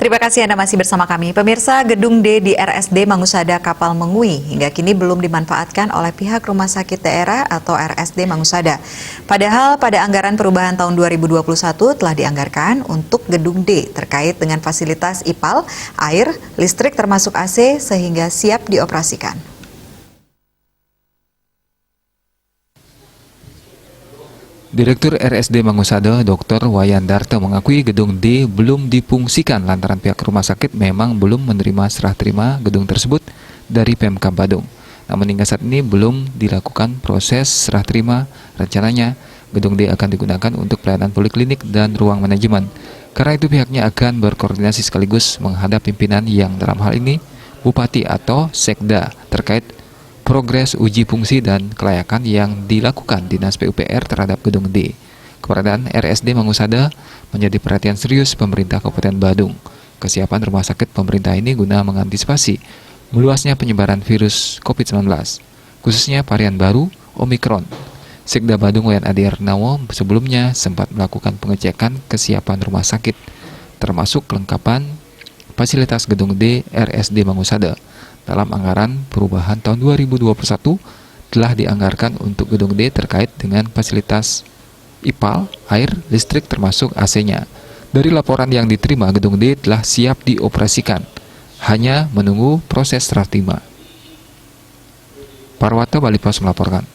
Terima kasih Anda masih bersama kami. Pemirsa, gedung D di RSD Mangusada Kapal Mengui hingga kini belum dimanfaatkan oleh pihak Rumah Sakit Daerah atau RSD Mangusada. Padahal pada anggaran perubahan tahun 2021 telah dianggarkan untuk gedung D terkait dengan fasilitas IPAL, air, listrik termasuk AC sehingga siap dioperasikan. Direktur RSD Mangusada, Dr. Wayan Darto mengakui gedung D belum difungsikan lantaran pihak rumah sakit memang belum menerima serah terima gedung tersebut dari Pemkab Badung. Namun hingga saat ini belum dilakukan proses serah terima. Rencananya gedung D akan digunakan untuk pelayanan poliklinik dan ruang manajemen. Karena itu pihaknya akan berkoordinasi sekaligus menghadap pimpinan yang dalam hal ini Bupati atau Sekda terkait progres uji fungsi dan kelayakan yang dilakukan Dinas PUPR terhadap gedung D. Keberadaan RSD Mangusada menjadi perhatian serius pemerintah Kabupaten Badung. Kesiapan rumah sakit pemerintah ini guna mengantisipasi meluasnya penyebaran virus COVID-19, khususnya varian baru Omikron. Sekda Badung Wayan Adi Arnawo sebelumnya sempat melakukan pengecekan kesiapan rumah sakit, termasuk kelengkapan fasilitas gedung D RSD Mangusada. Dalam anggaran perubahan tahun 2021 telah dianggarkan untuk gedung D terkait dengan fasilitas IPAL, air, listrik termasuk AC-nya. Dari laporan yang diterima, gedung D telah siap dioperasikan, hanya menunggu proses serah terima. Parwata Bali Pos melaporkan.